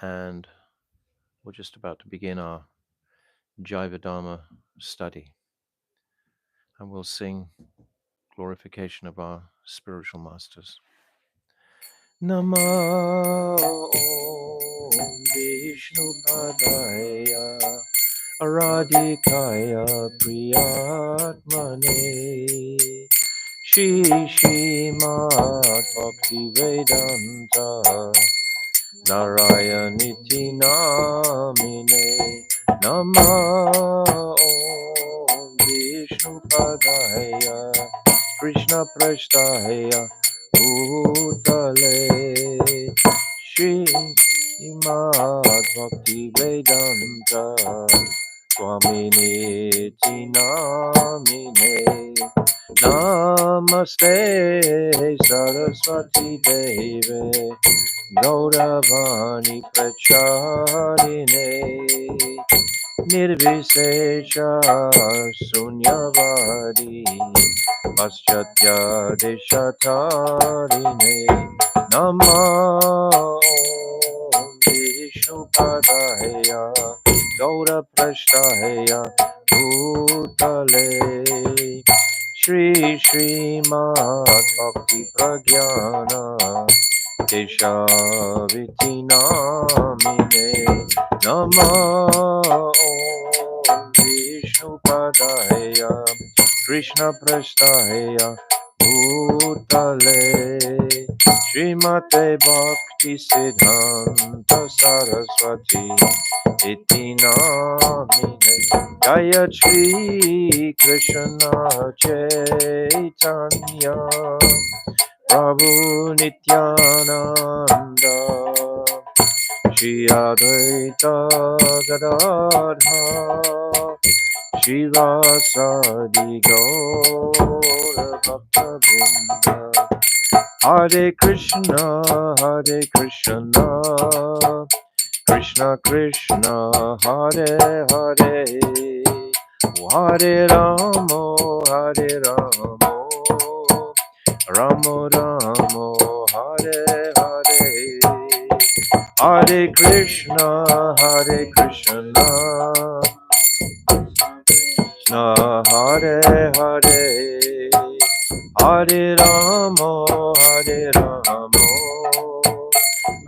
and we're just about to begin our Jaiva Dharma study, and we'll sing glorification of our spiritual masters. Nama Om Vishnu Padaya Aradhikaya Priyatmane Shri Mat Bhakti Vedanta Narayaniti Namine Nama Om Vishnu Padaya Krishna Prasthaya Bhutale Shri Imad Bhakti Vedanta Swamini Namine Namaste Saraswati Deve Gauravani Pracharine Nirvisesha Sunyavadi Paschatya Deshatarine Nama Om Vishnu Padaya Gaura Prashtaya Bhutale Shri Mat Bhakti Pragyana Keshaviti Namine Nama Om Vishnu Padaya Krishna Prasthaya Bhutale Srimate Bhakti Siddhanta Saraswati Iti Namine Jaya Shri Krishna Chaitanya Prabhu Nityananda Shri Advaita Gadadha Shivasadi Gaura Bhakta Vrinda Hare Krishna Krishna Krishna Hare Hare Hare Ramo Ramo Ramo Hare Hare Hare Krishna Krishna Hare Hare Hare Ramo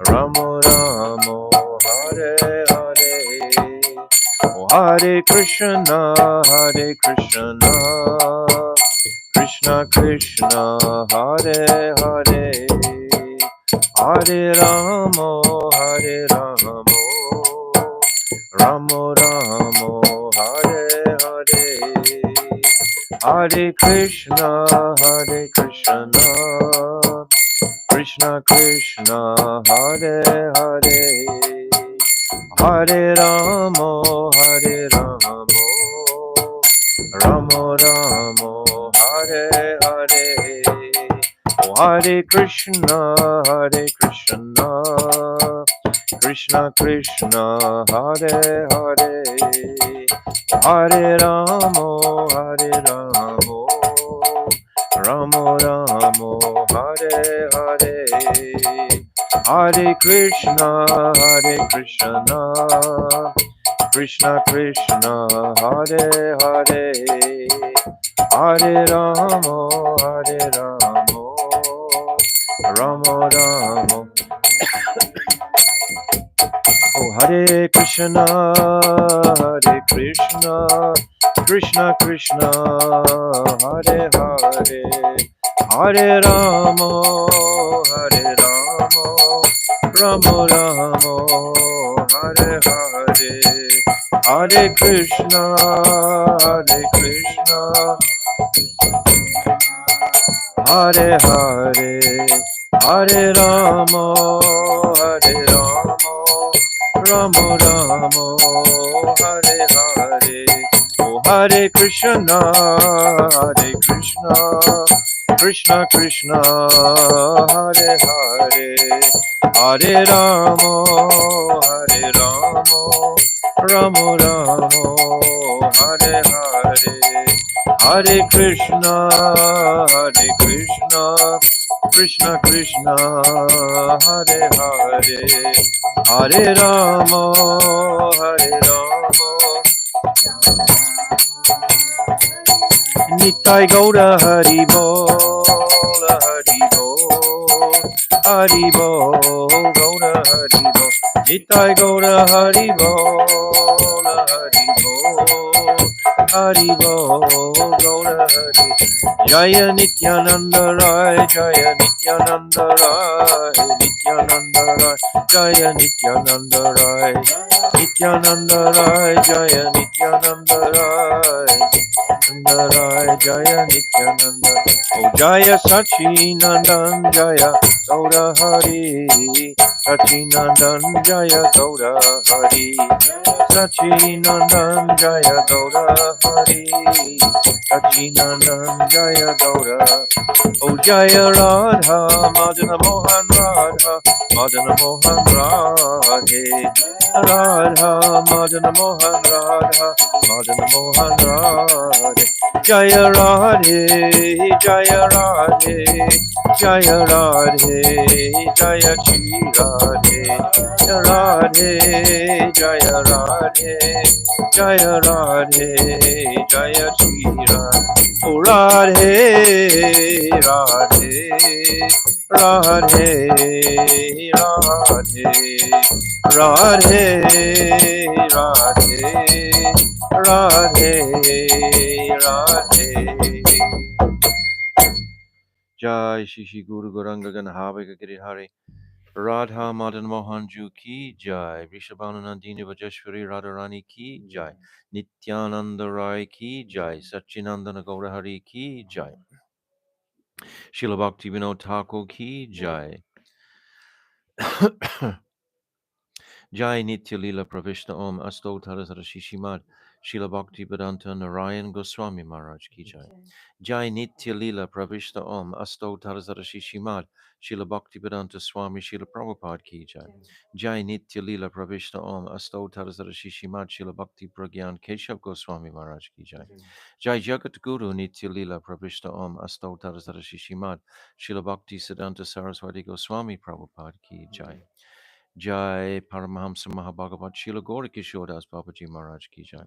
Ramo Ramo Hare Hare Hare Krishna Krishna Krishna Hare Hare Hare Ramo Ramo Ramo Hare Hare Hare Krishna Krishna Krishna Hare Hare Hare Ramo Ramo Ramo Hare Hare Hare Krishna Krishna Krishna Hare Hare Hare Ramo Ramo Ramo Hare Hare Hare Krishna Krishna Krishna Hare Hare Hare Ramo Ramo Ramo Oh Hare Krishna Krishna Krishna Hare Hare Hare Ramo Ramo Ramo Hare Hare Hare Krishna Hare Hare Hare Ramo Ramo Ramo Hare Hare Oh Hare Krishna Krishna Krishna Hare Hare Hare Ramo Ramo Ramo Hare Hare Hare Krishna Krishna Krishna, Hare Hare, Hare Rama, Hare Rama, Nitai Gaura Hari Bol, Hari Bol, Hari Bol, Gaura Hari Bol, Nitai Gaura Hari Bol, Hari Bol, Hari Bol, Gaura Hari. Jaya Nityananda Rai, Jaya Nityananda Rai, Nityananda Rai, Jaya Nityananda Rai, Nityananda Rai, Jaya Nityananda Rai, Nityananda Jaya Nityananda. Oh Jaya Sachinandan Jaya Gaura Hari, Sachinandan Jaya Gaura Hari, Sachinandan Jaya Gaura Hari, Sachinandan Jaya Gaura. Oh Jaya Radha Madana Mohan Radha Madana Mohan Radhe Radha Madana Mohan Radha Madana Mohan Radhe Jaya Radhe Jaya Radhe Jaya Radhe Jaya Chi Radhe Radhe Jaya Radhe Jaya Radhe Jaya Chi Radhe Oh Radhe Radhe Radhe Radhe Radhe Radhe Radhe Radhe. Jai Shishi Guru Goranga Ganhavika Giridhari Radha Madan Mohan Ju Ki Jai Rishabhanu Nandini Vajeshwari Radharani Ki Jai Nityananda Rai Ki Jai Satchinandana Gaurahari Ki Jai Srila Bhakti Vinod Thakur Ki Jai Jai Nitya Lila Pravishna Om Astottara Shishimad Srila Bhakti Vedanta Narayan Goswami Maharaj Ki Jai Jai Nitya Lila Pravishna Om Astottara Shishimad Srila Bhakti Vedanta Swami Srila Prabhupada Ki Jai Jai Nitya Lila Pravishna Om Astottara Shishimad Srila Bhakti Pragyan Keshav Goswami Maharaj Ki Jai Jai Jagat Guru Nitya Lila Pravishna Om Astottara Shishimad Srila Bhakti Siddhanta Saraswati Goswami Prabhupada Ki Jai Jai Paramahamsa Mahabhagavat Srila Gaurikishodas Babaji Maharaj Ki Jai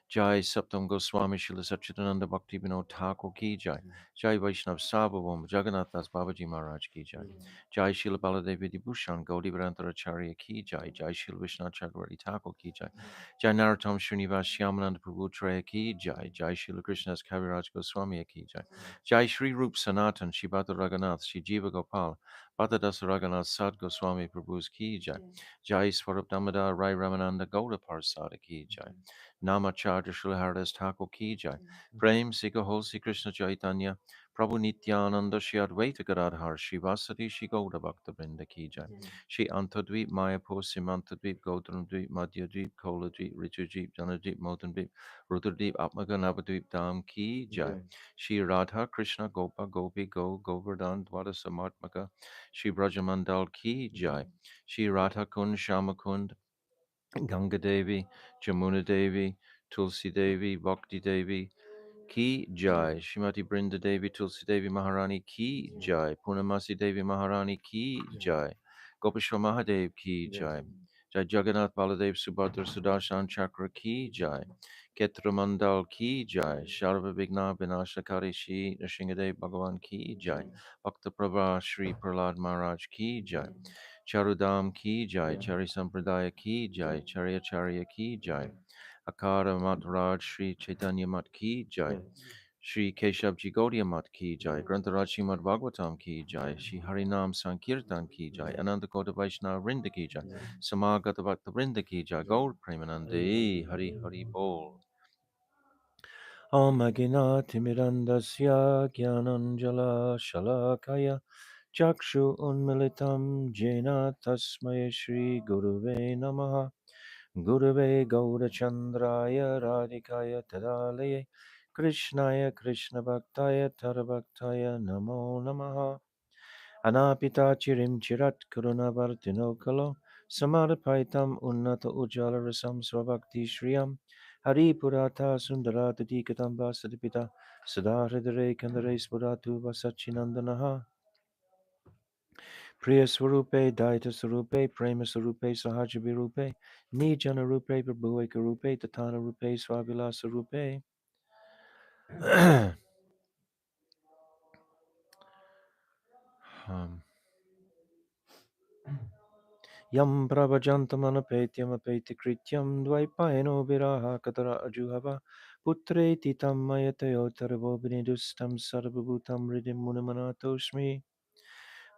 Jai Saptam Goswami Srila Satchidananda Bhakti Vinod Thakur Ki Jai Jai Vaishnav Sarvabhaum Jagannath Das Babaji Maharaj Ki Jai Jai Srila Baladevi Dibhushan Gaudi Varantara Ki Jai Jai Srila Vishnu Chakravarti Thakur Ki Jai Jai Narottam Srinivas Shyamananda Prabhu Traya Ki Jai Jai Srila Krishna's Kaviraj Goswami Ki Jai Jai Shri Rup Sanatan Shibata Raghunath Shri Jiva Gopal Bhata Das Raghunath Sad Goswami Prabhu's Ki Jai Jai Swarup Damodar Rai Ramananda Gauda Parsada Ki Jai Namacharya Srila Haridas Thakur Ki Jai Prem Sikha Holsi Krishna Chaitanya Prabhu Nityananda Shri Advaita Gadadhar Shri Vasadi Shri Gauda Bhakta Vrinda Ki Jai Shri Antadvip Mayapur Simantadvip Gautranadvip Madhyadvip Koladvip Richardvip Janadvip Modandvip Rudradvip Atmaganavadvip Dham Ki Jai Shri Radha Krishna Gopa Gopi Go Govardhan Dwada Samatmaka Shri Brajamandal Ki Jai Shri Radha Kund Shamakund Ganga Devi Jamuna Devi Tulsi Devi Bhakti Devi Ki Jai Shrimati Brinda Devi Tulsi Devi Maharani Ki Jai Purnamasi Devi Maharani Ki Jai Gopeshwar Mahadev Ki Jai Jai Jagannath Baladev Subhadra Sudarshan Chakra Ki Jai Ketra Mandal Ki Jai Sharva Vigna Vinashakari Shri Nrsingadev Bhagavan Ki Jai Bhakta Prabha Shri Prahlad Maharaj Ki Jai Charudam Ki Jai Chari Sampradaya Ki Jai Charya Charya Ki Jai Akara Matraj Shri Chaitanya Mat Ki Jai Shri Keshavji Gaudiya Mat Ki Jai Grantaraj Srimad Bhagavatam Ki Jai Shri Harinam Sankirtan Ki Jai Ananda Koda Vaishnava Vrinda Ki Jai Samagata Bhakta Vrinda Ki Jai Gaur Premanande Hari Hari Bol Om Aginati Mirandasya Gyananjala Shalakaya Chakshu Unmilitam Jena Tasmaya Shri Guruve Namaha Gurave Gaurachandraya Radhikaya Tadalaye Krishnaya Krishna Bhaktaya Tarabhaktaya Namo Namaha Anapita Chirim Chirat Karunavartino Kalo Samarapaitam Unnata Ujjala Rasam Svabhakti Shriyam Hari Purata Sundarata Dikatam Vasadipita Sadahridare Kandare Spuratu Vasachinandanaha Priya Swarupe, Daita Swarupe, Prema Swarupe, Sahajabi Rupe, Nijana Rupe, Prabhueka Rupe, Tatana Rupe, Swavilasa Rupe. Yam Prabhajantamanapetyam Apetikritiam Dvaipaino Viraha Katara Ajuhava Putre Titam Mayatayo Taravo Vinidustam Sarvabhutam Ridim Munamanatoshmi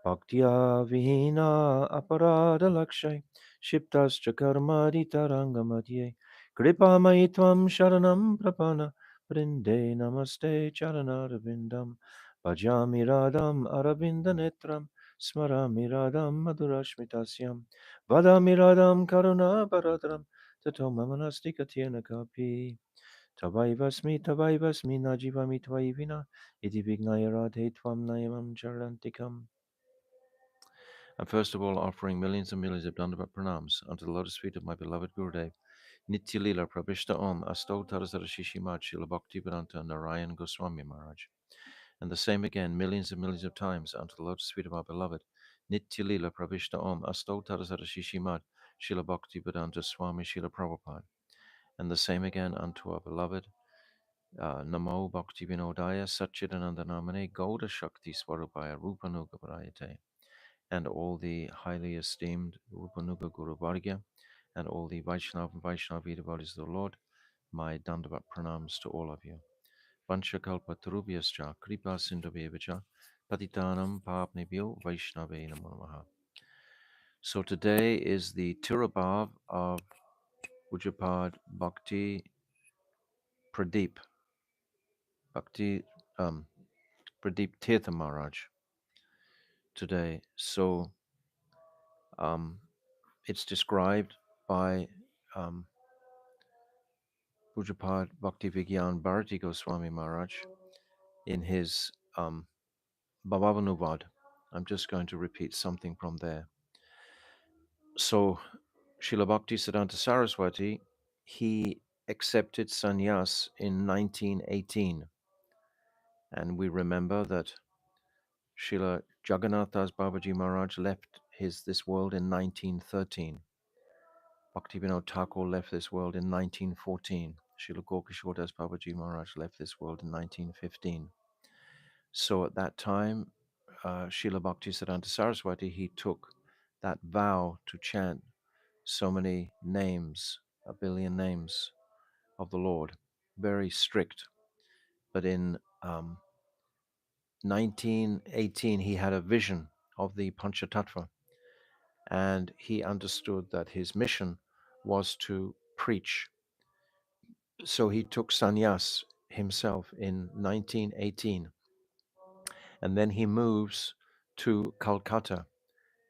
Bhaktya Vihina Aparada Lakshay Shiptascha Karmadita Rangamadye Kripa Maitvam Sharanam Prapana Brinde Namaste Charanarvindam Bhajami Radham Aravinda Netram Smarami Radham Madhurashmitasyam Vadami Radham Karuna Paradram Tato Mamanasti Katyana Kapi Tavaivasmi Najivami Tvaivina Iti Vignaya Radhe Tvam Nayamam Charantikam. And first of all, offering millions and millions of Dandavat pranams unto the lotus feet of my beloved Gurudev, Nitya Lila Prabhishta Om Asto Tarasara Shishimad Shila Bhakti Vedanta Narayan Goswami Maharaj. And the same again, millions and millions of times unto the lotus feet of our beloved Nitya Lila Prabhishta Om Asto Tarasara Shishimad Shila Bhakti Vedanta Swami Shila Prabhupada. And the same again unto our beloved Namo Bhakti Vinodaya Satchidananda Namane Gauda Shakti Swarupaya Rupanuga Parayate. And all the highly esteemed Rupanuga Guru Vargya, and all the Vaishnava and Vaishnava devotees of the Lord, my Dandavat pranams to all of you. Vanchakalpa Tarubhyascha Kripa Sindhubevacha Patitanam Papnebhyo Vaishnave Namo Namaha. So today is the Tirabhav of Pujapad Bhakti Pradeep, Bhakti Pradeep Tirtha Maharaj today. So it's described by Pujapad Bhakti Vigyan Bharati Goswami Maharaj in his Bhavanuvad. I'm just going to repeat something from there. So, Srila Bhakti Siddhanta Saraswati, he accepted sannyas in 1918. And we remember that Srila Jagannath Das Babaji Maharaj left this world in 1913. Bhaktivinoda Thakur left this world in 1914. Srila Gaurkishore Das Babaji Maharaj left this world in 1915. So at that time, Srila Bhakti Siddhanta Saraswati, he took that vow to chant so many names, 1 billion names of the Lord, very strict. But in 1918, he had a vision of the Panchatattva, and he understood that his mission was to preach. So he took sannyas himself in 1918, and then he moves to Calcutta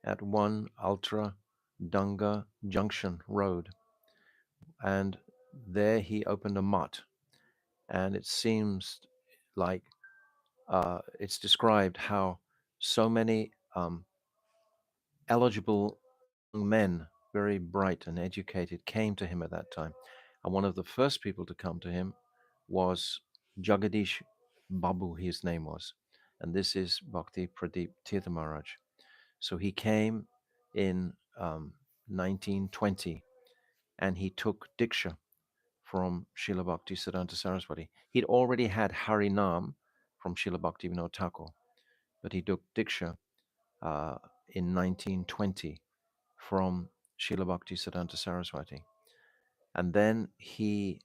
at 1 Ultra Dunga Junction Road, and there he opened a mutt, and it seems like it's described how so many eligible men, very bright and educated, came to him at that time. And one of the first people to come to him was Jagadish Babu, his name was. And this is Bhakti Pradeep Tirtha Maharaj. So he came in 1920, and he took Diksha from Srila Bhakti Siddhanta Saraswati. He'd already had Harinam from Srila Bhakti Vinod Thakur, but he took Diksha in 1920 from Srila Bhakti Siddhanta Saraswati. And then he,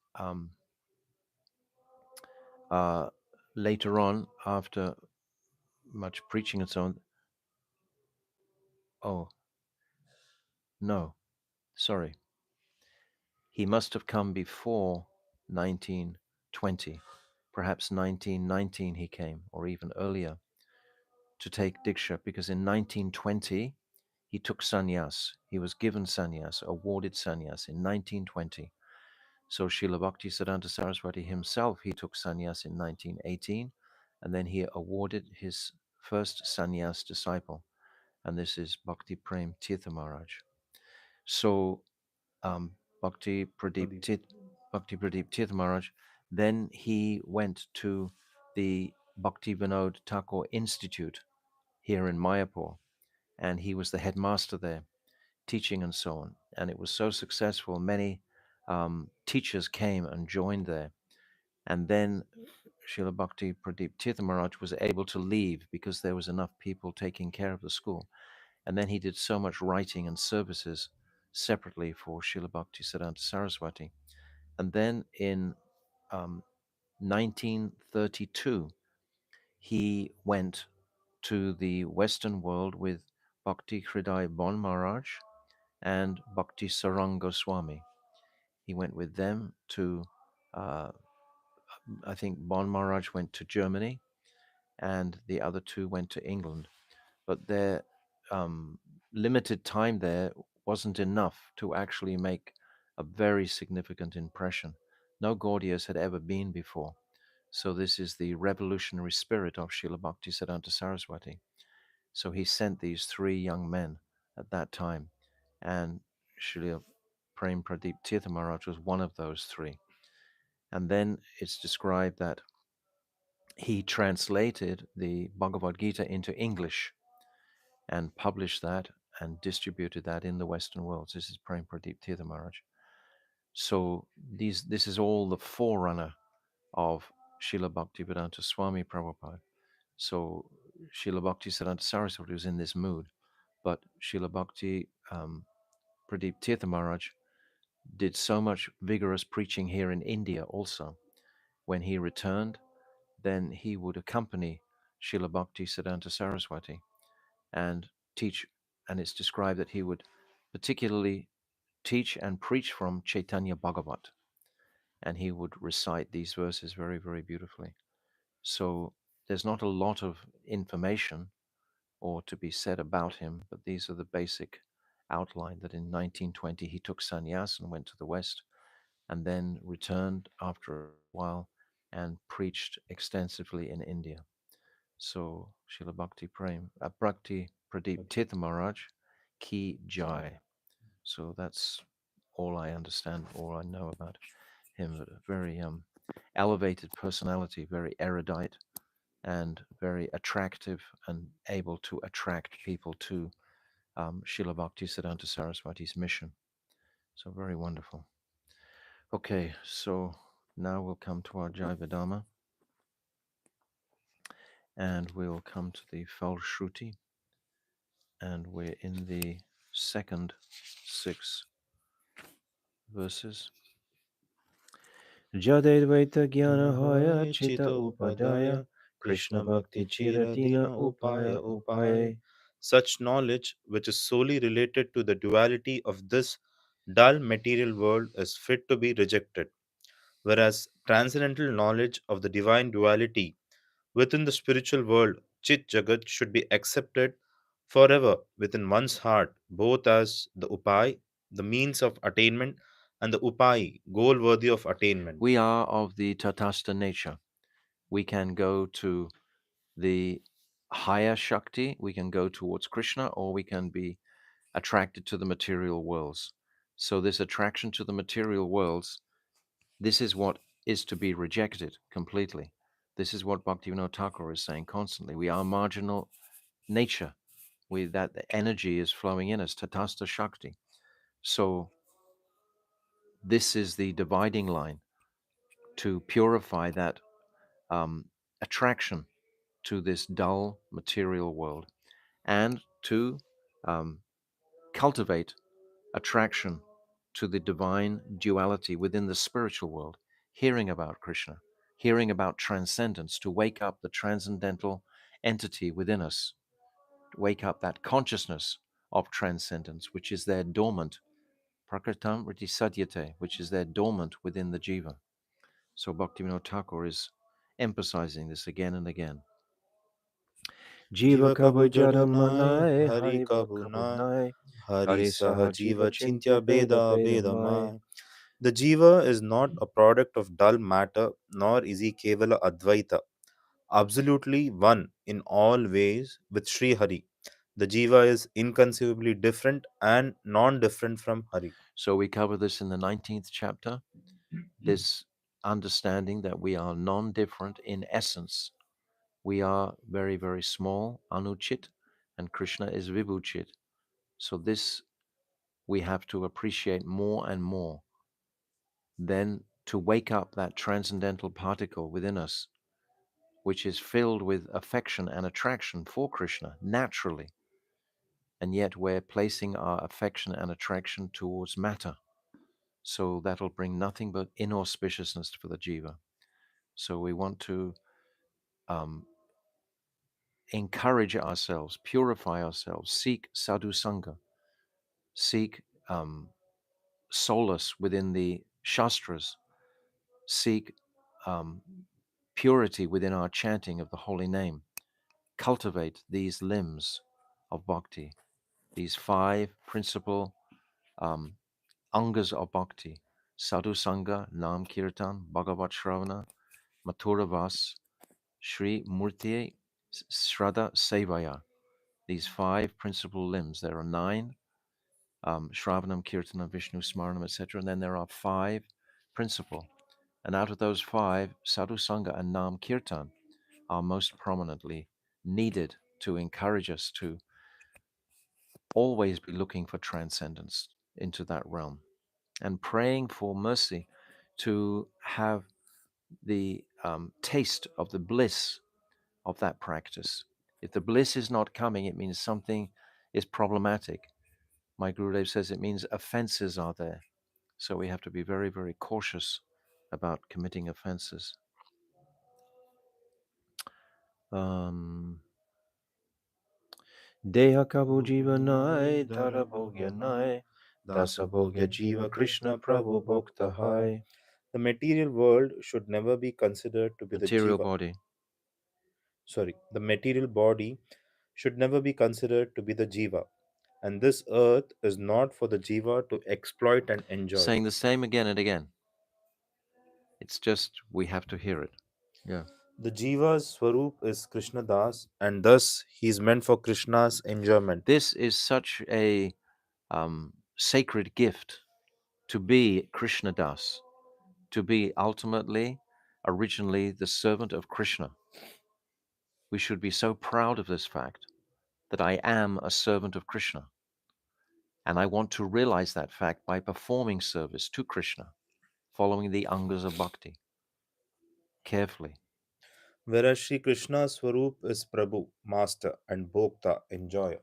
later on, after much preaching and so on, oh, no, sorry. He must have come before 1920. Perhaps 1919 he came, or even earlier, to take Diksha, because in 1920 he took sannyas. He was given sannyas, awarded sannyas in 1920. So Srila Bhakti Siddhanta Saraswati himself, he took sannyas in 1918, and then he awarded his first sannyas disciple, and this is Bhakti Prem Tirtha Maharaj. So Bhakti Pradeep Tirtha Maharaj, then he went to the Bhakti Vinod Thakur Institute here in Mayapur, and he was the headmaster there, teaching and so on. And it was so successful, many teachers came and joined there. And then Srila Bhakti Pradeep Tirtha Maharaj was able to leave because there was enough people taking care of the school. And then he did so much writing and services separately for Srila Bhakti Siddhanta Saraswati. And then in um, 1932, he went to the Western world with Bhakti Hriday Bon Maharaj and Bhakti Sarang Goswami. He went with them to, uh, I think Bon Maharaj went to Germany and the other two went to England. But their um, limited time there wasn't enough to actually make a very significant impression. No Gaudias had ever been before. So this is the revolutionary spirit of Srila Bhaktisiddhanta Saraswati. So he sent these three young men at that time, and Srila Prem Pradeep Tirtha Maharaj was one of those three. And then it's described that he translated the Bhagavad Gita into English and published that and distributed that in the Western world. This is Prem Pradeep Tirtha Maharaj. So this is all the forerunner of Srila Bhaktivedanta Swami Prabhupada. So Srila Bhakti Siddhanta Saraswati was in this mood, but Srila Bhakti Pradeep Tirtha Maharaj did so much vigorous preaching here in India also. When he returned, then he would accompany Srila Bhakti Siddhanta Saraswati and teach, and it's described that he would particularly teach and preach from Chaitanya Bhagavat, and he would recite these verses very, very beautifully. So there's not a lot of information or to be said about him, but these are the basic outline that in 1920 he took sannyas and went to the West, and then returned after a while and preached extensively in India. So Srila Bhakti Pradeep Tirtha Maharaj Ki Jai. So that's all I understand, all I know about him. A very elevated personality, very erudite, and very attractive, and able to attract people to Srila Bhakti Siddhanta Saraswati's mission. So very wonderful. Okay, so now we'll come to our Jaiva Dharma, and we'll come to the Falshruti, and we're in the second 6 verses. Jadedvaita jnana hoya chita upadaya Krishna bhakti chiradina upaya upaye. Such knowledge, which is solely related to the duality of this dull material world, is fit to be rejected, whereas transcendental knowledge of the divine duality within the spiritual world, Chit Jagat, should be accepted forever within one's heart, both as the Upai, the means of attainment, and the Upai, goal worthy of attainment. We are of the Tatastha nature. We can go to the higher Shakti, we can go towards Krishna, or we can be attracted to the material worlds. So, this attraction to the material worlds, this is what is to be rejected completely. This is what Bhaktivinoda Thakur is saying constantly. We are marginal nature. That the energy is flowing in us, Tatastha Shakti. So, this is the dividing line to purify that attraction to this dull material world and to um, cultivate attraction to the divine duality within the spiritual world, hearing about Krishna, hearing about transcendence, to wake up the transcendental entity within us, wake up that consciousness of transcendence, which is there dormant, prakritam riti satyate, which is there dormant within the jiva. So Bhaktivinoda Thakur is emphasizing this again and again. Jiva Jiva kabu kabu jada nai, jadanmanai, hari hariva kabu nai, kabunai, hari hari saha sahajiva jiva chintya chintya beda beda beda beda mai. mai. The jiva is not a product of dull matter, nor is he kevala advaita, absolutely one in all ways with Sri Hari. The jiva is inconceivably different and non-different from Hari. So we cover this in the 19th chapter, this understanding that we are non-different in essence. We are very, very small, anuchit, and Krishna is Vibhuchit. So this we have to appreciate more and more. Then to wake up that transcendental particle within us, which is filled with affection and attraction for Krishna naturally, and yet we're placing our affection and attraction towards matter. So that'll bring nothing but inauspiciousness for the jiva. So we want to um, encourage ourselves, purify ourselves, seek sadhu sangha, seek solace within the shastras, seek um, purity within our chanting of the holy name, cultivate these limbs of bhakti, these five principal um, angas of bhakti: sadhu sangha, nam kirtan, bhagavat shravana, mathura vas, Sri Murti, Shraddha Sevaya. These five principal limbs. There are nine: Shravanam, Kirtanam, Vishnu, Smaranam, etc. And then there are five principal. And out of those five, Sadhu Sangha and Nam Kirtan are most prominently needed to encourage us to always be looking for transcendence into that realm and praying for mercy to have the taste of the bliss of that practice. If the bliss is not coming, it means something is problematic. My Gurudev says it means offenses are there. So we have to be very, very cautious about committing offenses. Um, Deha kabu jiva nai, dara bhogya nai, dasa bhogya jiva Krishna Prabhu bhokta hai. The material world should never be considered to be the Material jiva. body. The material body should never be considered to be the jiva. And this earth is not for the jiva to exploit and enjoy. Saying the same again and again. It's just we have to hear it. Yeah. The jiva's swarup is Krishna Das, and thus he is meant for Krishna's enjoyment. This is such a sacred gift to be Krishna Das, to be ultimately, originally, the servant of Krishna. We should be so proud of this fact that I am a servant of Krishna. And I want to realize that fact by performing service to Krishna, following the angas of bhakti carefully. Whereas Sri Krishna's swarup is Prabhu, Master, and Bhokta, enjoyer.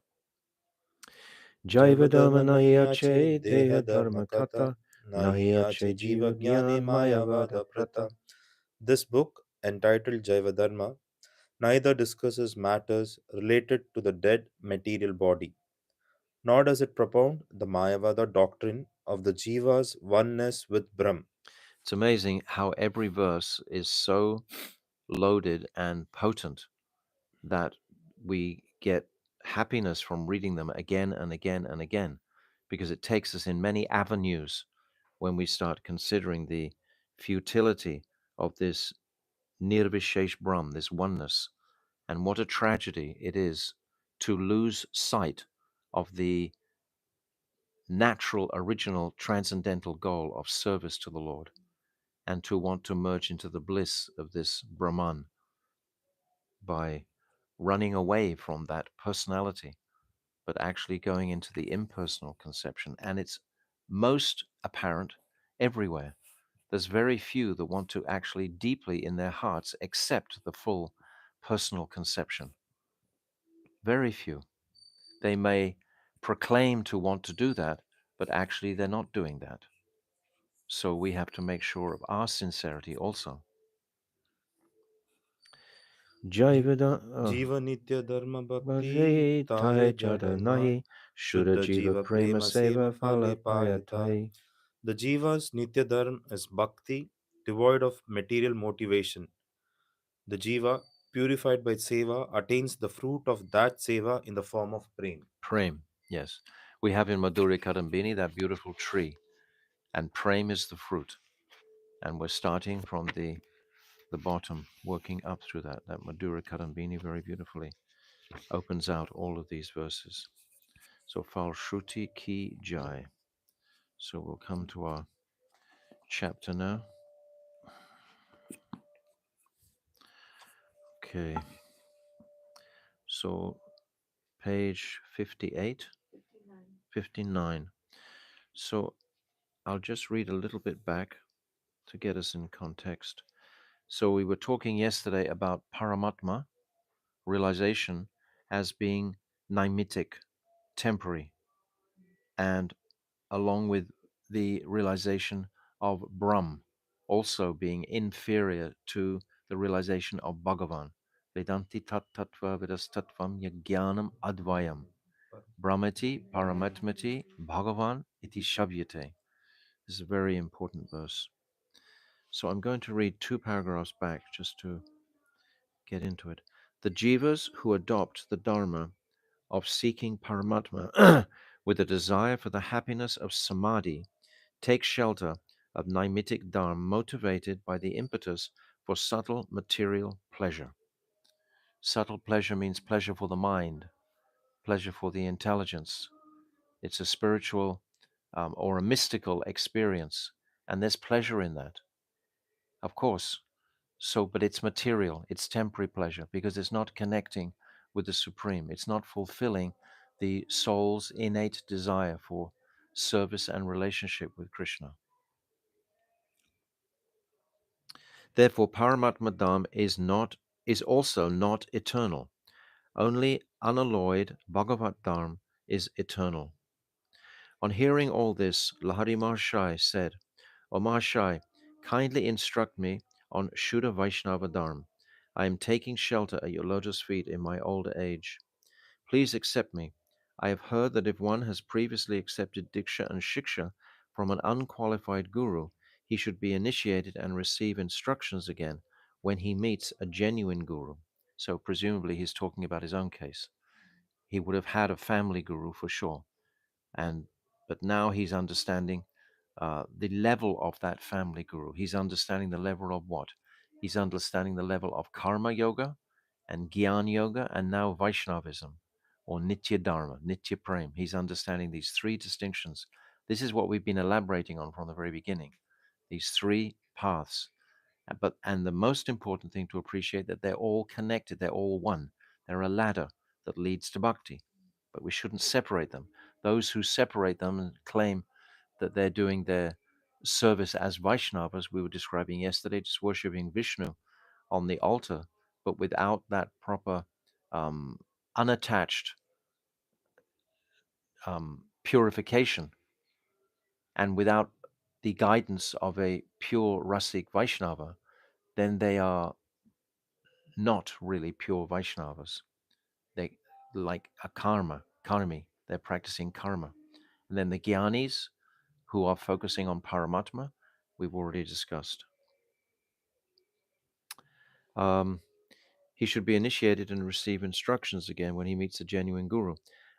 Jaiva Jaiva Dharma Dharma nahi nahi ache, ache, Deha Deha Dharma Dharma Kata, Kata, nahi nahi ache ache Jiva Jiva Jnane Jnane Mayavada Mayavada Prata. Prata. This book, entitled Jaiva Dharma, neither discusses matters related to the dead material body, nor does it propound the Mayavada doctrine of the jiva's oneness with Brahm. It's amazing how every verse is so loaded and potent that we get happiness from reading them again and again and again, because it takes us in many avenues when we start considering the futility of this nirvishesh Brahm, this oneness, and what a tragedy it is to lose sight of the natural, original, transcendental goal of service to the Lord, and to want to merge into the bliss of this Brahman by running away from that personality, but actually going into the impersonal conception. And it's most apparent everywhere. There's very few that want to actually deeply in their hearts accept the full personal conception. Very few. They may proclaim to want to do that, but actually they're not doing that. So we have to make sure of our sincerity also. Ji- Jaivada Jiva Nitya Dharma Bhakti Bhave Tahe Thai Jada Jadana Nahi Shuddha Shuddha Jiva Jiva Prema Prema Seva Seva Phala Phale Paya Payatha. Thai. The jiva's Nitya Dharma is bhakti, devoid of material motivation. The jiva, purified by seva, attains the fruit of that seva in the form of prem. Prem, yes. We have in Madhuri Kadambini that beautiful tree, and Prem is the fruit. And we're starting from the bottom, working up through that. That Madhura Kadambini very beautifully opens out all of these verses. So Fal Shruti Ki Jai. So we'll come to our chapter now. Okay. So page 58, 59. So I'll just read a little bit back to get us in context. So we were talking yesterday about Paramatma, realization, as being nimitic, temporary, and along with the realization of Brahm also being inferior to the realization of Bhagavan. Vedanti tat tattva vedas tattvam yajnanam advayam. Brahmati paramatmati Bhagavan iti shavyate. This is a very important verse. So I'm going to read two paragraphs back just to get into it. The jivas who adopt the dharma of seeking Paramatma with a desire for the happiness of samadhi take shelter of nimitic dharma motivated by the impetus for subtle material pleasure. Subtle pleasure means pleasure for the mind, pleasure for the intelligence. It's a spiritual or a mystical experience, and there's pleasure in that, of course. So, but it's material, it's temporary pleasure because it's not connecting with the Supreme. It's not fulfilling the soul's innate desire for service and relationship with Krishna. Therefore, Paramatma Dham is also not eternal. Only unalloyed Bhagavat Dham is eternal. On hearing all this, Lahari Mahashai said, O Mahashai, kindly instruct me on Shuddha Vaishnava Dharma. I am taking shelter at your lotus feet in my old age. Please accept me. I have heard that if one has previously accepted Diksha and Shiksha from an unqualified guru, he should be initiated and receive instructions again when he meets a genuine guru. So, presumably, he's talking about his own case. He would have had a family guru for sure, and but now he's understanding the level of that family guru. He's understanding the level of what? He's understanding the level of karma yoga and Gyan yoga and now Vaishnavism or Nitya Dharma, Nitya Prem. He's understanding these three distinctions. This is what we've been elaborating on from the very beginning. These three paths. And the most important thing to appreciate that they're all connected, they're all one. They're a ladder that leads to bhakti. But we shouldn't separate them. Those who separate them and claim that they're doing their service as Vaishnavas, we were describing yesterday, just worshipping Vishnu on the altar, but without that proper um, unattached purification and without the guidance of a pure Rasik Vaishnava, then they are not really pure Vaishnavas. They like a karmi. They're practicing karma. And then the Gyanis, who are focusing on Paramatma, we've already discussed. Um, he should be initiated and receive instructions again when he meets a genuine guru.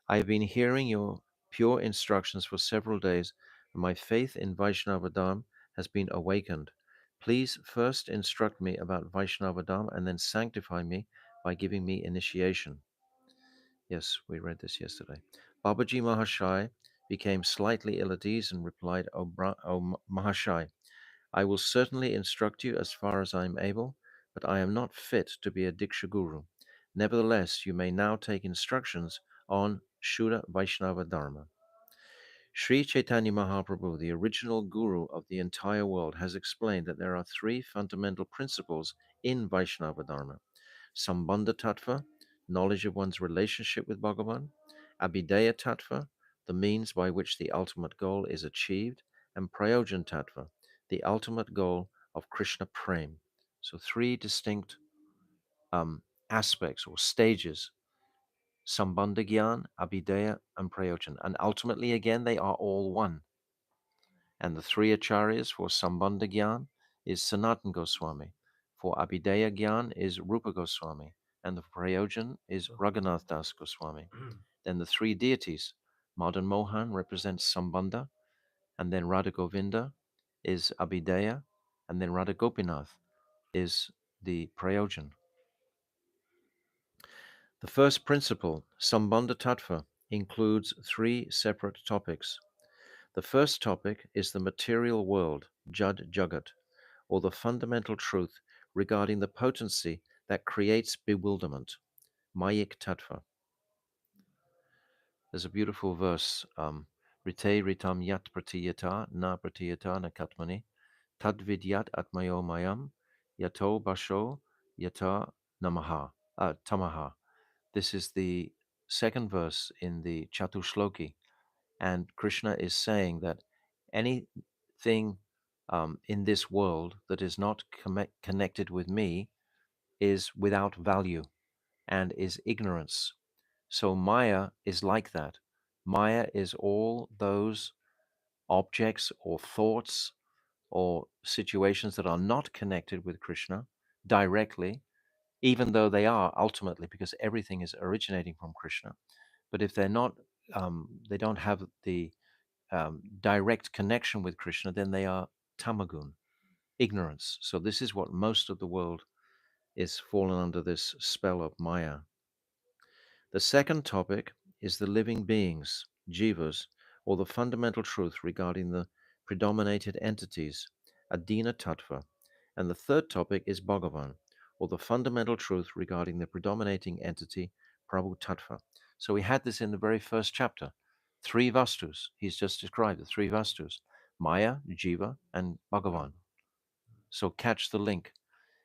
I have been hearing your pure instructions for several days, and my faith in Vaishnava Dharma has been awakened. Please first instruct me about Vaishnava Dharma and then sanctify me by giving me initiation. Yes, we read this yesterday. Babaji Mahashai became slightly ill at ease and replied, O Mahashai, I will certainly instruct you as far as I am able, but I am not fit to be a Diksha Guru. Nevertheless, you may now take instructions on Shuddha Vaishnava Dharma. Sri Chaitanya Mahaprabhu, the original guru of the entire world, has explained that there are three fundamental principles in Vaishnava Dharma: Sambandha Tattva, knowledge of one's relationship with Bhagavan; Abhidaya Tattva, the means by which the ultimate goal is achieved; and Prayojan Tattva, the ultimate goal of Krishna Prem. So, three distinct aspects or stages: Sambandha Gyan, Abhidaya, and Prayojan. And ultimately, again, they are all one. And the three acharyas for Sambandha Gyan is Sanatan Goswami. For Abhidaya Gyan is Rupa Goswami. And the Prayojan is Raghunath Das Goswami. Then the three deities, Madan Mohan represents Sambandha, and then Radha Govinda is Abhidaya, and then Radha Gopinath is the Prayojan. The first principle, Sambandha Tattva, includes three separate topics. The first topic is the material world, Jad Jagat, or the fundamental truth regarding the potency that creates bewilderment, Mayik Tattva. There's a beautiful verse, Rite ritam yat pratiyata na pratiyata na katmani, tad vidyat atmayo mayam, yato basho yata namaha, tamaha. This is the second verse in the Chatushloki, and Krishna is saying that anything in this world that is not connected with me is without value and is ignorance. So Maya is like that. Maya is all those objects or thoughts or situations that are not connected with Krishna directly, even though they are ultimately, because everything is originating from Krishna. But if they're not, they don't have the direct connection with Krishna, then they are tamagun, ignorance. So this is what most of the world is fallen under, this spell of Maya. The second topic is the living beings, jivas, or the fundamental truth regarding the predominated entities, adina tattva. And the third topic is Bhagavan, or the fundamental truth regarding the predominating entity, Prabhu Tattva. So we had this in the very first chapter. Three Vastus. He's just described the three Vastus: Maya, Jiva, and Bhagavan. So catch the link.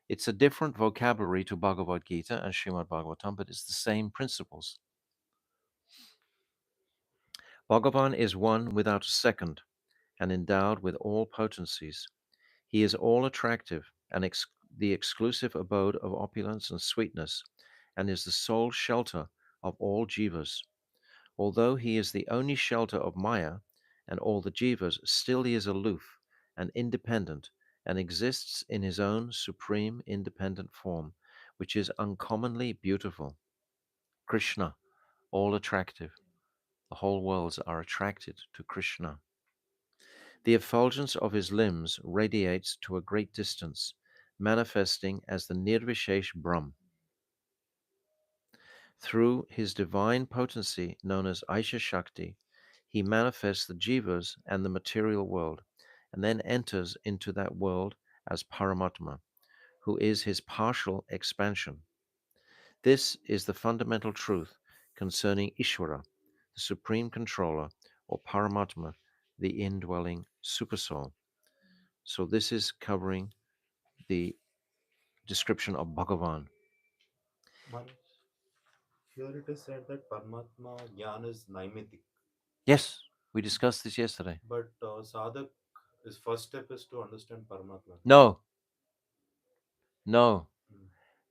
It's a different vocabulary to Bhagavad Gita and Srimad Bhagavatam, but it's the same principles. Bhagavan is one without a second, and endowed with all potencies. He is all attractive and the exclusive abode of opulence and sweetness, and is the sole shelter of all jivas. Although he is the only shelter of Maya and all the jivas, still he is aloof and independent, and exists in his own supreme independent form, which is uncommonly beautiful. Krishna, all attractive. The whole worlds are attracted to Krishna. The effulgence of his limbs radiates to a great distance, manifesting as the Nirvishesh Brahm. Through his divine potency, known as Aisha Shakti, he manifests the jivas and the material world, and then enters into that world as Paramatma, who is his partial expansion. This is the fundamental truth concerning Ishvara, the supreme controller, or Paramatma, the indwelling supersoul. So this is covering the description of Bhagavan. Maharaj, here it is said that Paramatma Jnana is naimitic, Yes, we discussed this yesterday. but sadhak, his first step is to understand Paramatma. No, no, Mm,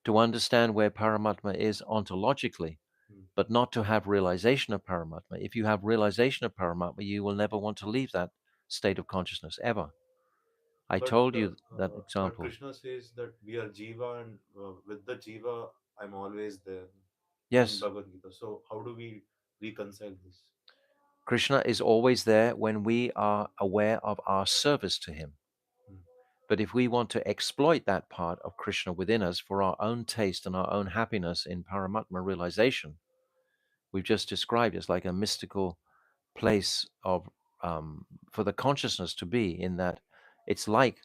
to understand where Paramatma is ontologically, mm. but not to have realization of Paramatma. If you have realization of Paramatma, you will never want to leave that state of consciousness ever. I told you that But example. Krishna says that we are Jiva, and with the Jiva, I'm always there in Yes, Bhagavad Gita. So how do we reconcile this? Krishna is always there when we are aware of our service to him. Mm, But if we want to exploit that part of Krishna within us for our own taste and our own happiness in Paramatma realization, we've just described it's like a mystical place of for the consciousness to be in that it's like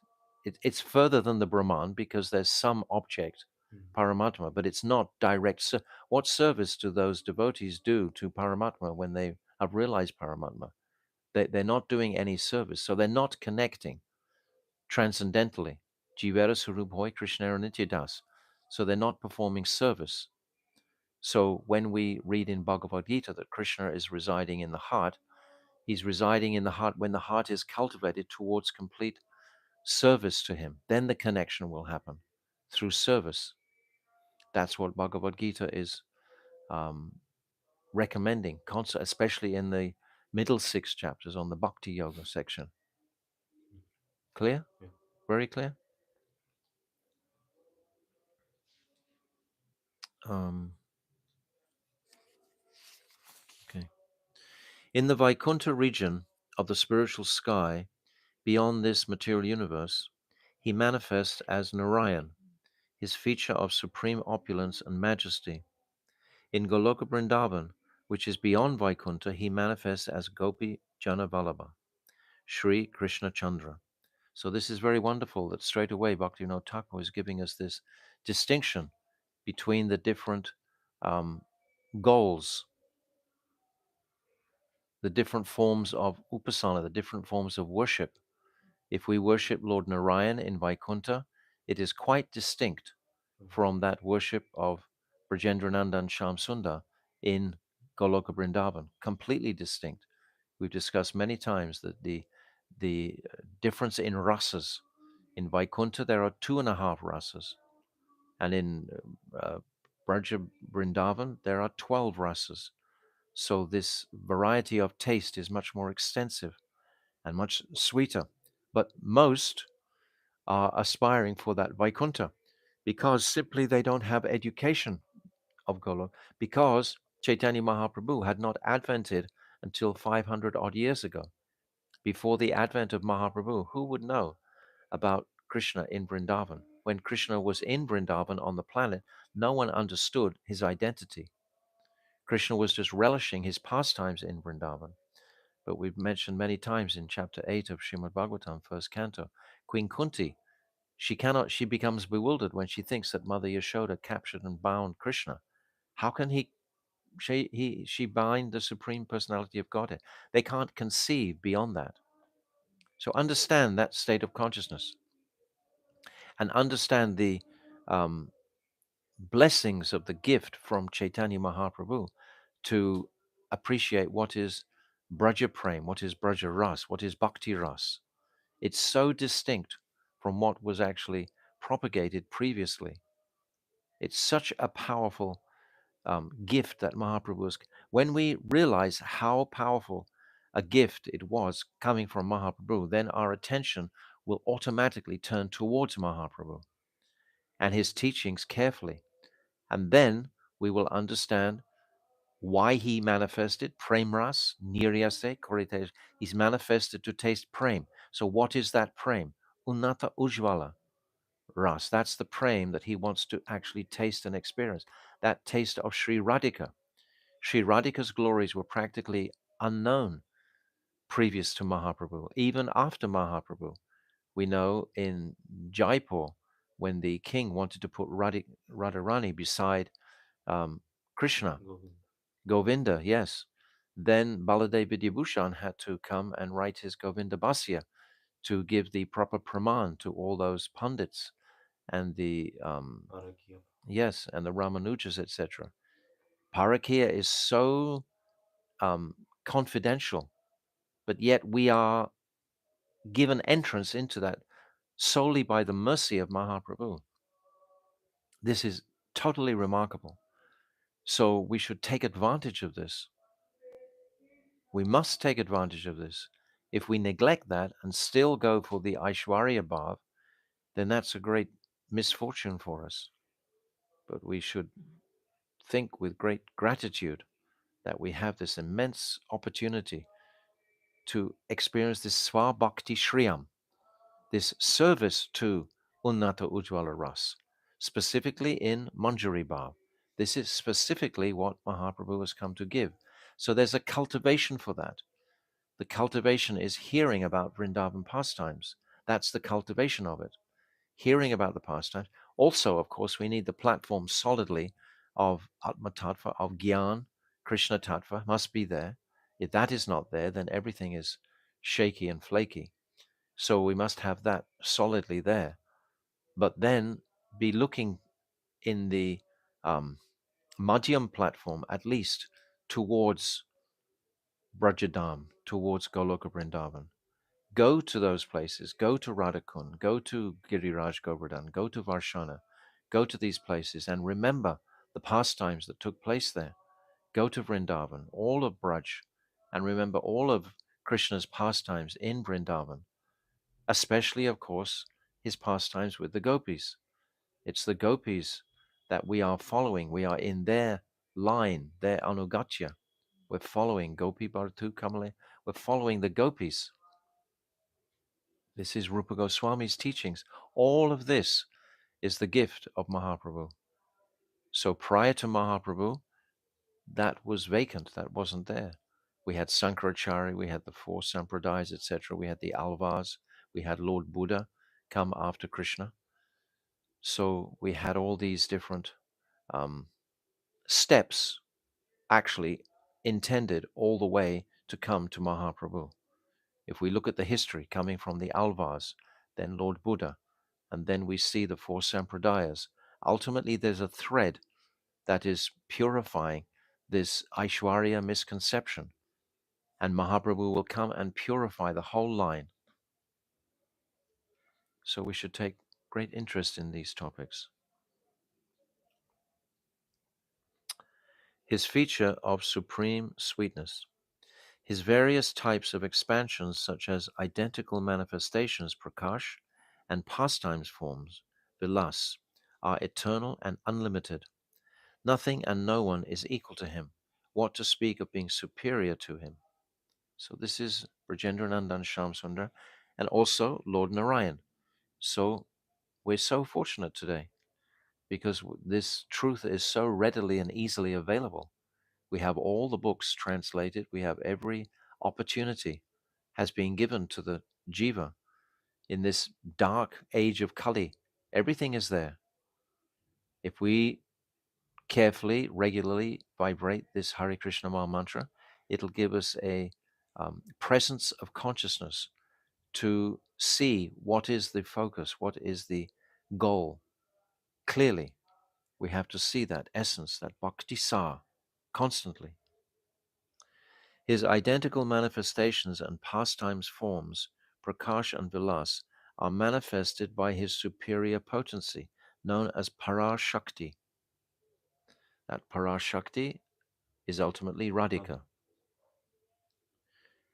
it's further than the Brahman because there's some object, mm, Paramatma, but it's not direct. What service do those devotees do to Paramatma when they have realized Paramatma? They're not doing any service, so they're not connecting transcendentally. Jivera Sarup Hoy Krishna Nityadas. So they're not performing service. So when we read in Bhagavad Gita that Krishna is residing in the heart, he's residing in the heart when the heart is cultivated towards complete service to him. Then the connection will happen through service. That's what Bhagavad Gita is um, recommending, especially in the middle six chapters on the Bhakti Yoga section. mm. Clear? Yeah. Very clear? Um, okay. In the Vaikuntha region of the spiritual sky, beyond this material universe, he manifests as Narayan, his feature of supreme opulence and majesty. In Goloka Vrindavan, which is beyond Vaikuntha, he manifests as Gopi Jana Vallabha, Sri Krishna Chandra. So this is very wonderful that straight away Bhaktivinoda Thakur is giving us this distinction between the different um, goals the different forms of upasana, the different forms of worship. If we worship Lord Narayan in Vaikuntha, it is quite distinct from that worship of Brajendranandan Shamsundar in Goloka Vrindavan, completely distinct. We've discussed many times that the difference in rasas. In Vaikuntha, there are 2.5 rasas, and in Braja Vrindavan, there are 12 rasas. So this variety of taste is much more extensive and much sweeter. But most are aspiring for that Vaikuntha because simply they don't have education of Golok, because Chaitanya Mahaprabhu had not advented until 500 odd years ago. Before the advent of Mahaprabhu, who would know about Krishna in Vrindavan? When Krishna was in Vrindavan on the planet, no one understood his identity. Krishna was just relishing his pastimes in Vrindavan. But we've mentioned many times in chapter 8 of Srimad Bhagavatam, first canto, Queen Kunti, she becomes bewildered when she thinks that Mother Yashoda captured and bound Krishna. How can she bind the Supreme Personality of Godhead? They can't conceive beyond that. So understand that state of consciousness and understand the um, blessings of the gift from Chaitanya Mahaprabhu to appreciate what is Braja Prem, what is Braja Ras, what is Bhakti Ras. It's so distinct from what was actually propagated previously. It's such a powerful gift that Mahaprabhu was. When we realize how powerful a gift it was coming from Mahaprabhu, then our attention will automatically turn towards Mahaprabhu and his teachings carefully. And then we will understand why he manifested prem ras, niryase, koritesh. He's manifested to taste prem. So what is that prem? Unnata ujvala ras. That's the prem that he wants to actually taste and experience. That taste of Sri Radhika. Sri Radhika's glories were practically unknown previous to Mahaprabhu, even after Mahaprabhu. We know in Jaipur, when the king wanted to put Radharani beside um, Krishna, Govind. Govinda, yes, then Baladev Vidyabhushan had to come and write his Govinda Bhasya to give the proper praman to all those pundits and the Parakya. yes, and the Ramanujas, etc. Parakya is so confidential, but yet we are given entrance into that solely by the mercy of Mahaprabhu. This is totally remarkable. So we should take advantage of this. We must take advantage of this. If we neglect that and still go for the Aishwarya Bhav, then that's a great misfortune for us. But we should think with great gratitude that we have this immense opportunity to experience this Swabhakti Shriyam, this service to Unnata Ujjvala Ras, specifically in Manjari Bhav. This is specifically what Mahaprabhu has come to give. So there's a cultivation for that. The cultivation is hearing about Vrindavan pastimes. That's the cultivation of it. Hearing about the pastimes. Also, of course, we need the platform solidly of Atma Tattva, of Gyan, Krishna Tattva must be there. If that is not there, then everything is shaky and flaky. So we must have that solidly there. But then be looking in the um, Madhyam platform at least towards Brajadam, towards Goloka Vrindavan. Go to those places. Go to Radhakund. Go to Giriraj Govardhan. Go to Varshana. Go to these places and remember the pastimes that took place there. Go to Vrindavan, all of Braj, and remember all of Krishna's pastimes in Vrindavan, especially, of course, his pastimes with the gopis. It's the gopis that we are following. We are in their line, their anugatya. We're following Gopi Bhartu Kamale. We're following the gopis. This is Rupa Goswami's teachings. All of this is the gift of Mahaprabhu. So prior to Mahaprabhu, that was vacant. That wasn't there. We had Sankaracharya, we had the four Sampradayas, etc. We had the Alvas, we had Lord Buddha come after Krishna. So we had all these different um, steps actually intended all the way to come to Mahaprabhu. If we look at the history coming from the Alvars, then Lord Buddha, and then we see the four Sampradayas, ultimately there's a thread that is purifying this Aishwarya misconception, and Mahaprabhu will come and purify the whole line. So we should take great interest in these topics. His feature of supreme sweetness. His various types of expansions, such as identical manifestations, prakash, and pastimes forms, vilas, are eternal and unlimited. Nothing and no one is equal to him. What to speak of being superior to him? So this is Brajendranandan Shamsundar and also Lord Narayan. So we're so fortunate today because this truth is so readily and easily available. We have all the books translated. We have every opportunity has been given to the jiva in this dark age of Kali. Everything is there. If we carefully, regularly vibrate this Hare Krishna Maha Mantra, it'll give us a presence of consciousness to see what is the focus, what is the goal. Clearly, we have to see that essence, that bhakti sa, constantly. His identical manifestations and pastimes forms, prakash and vilas, are manifested by his superior potency, known as Parashakti. That Parashakti is ultimately Radhika.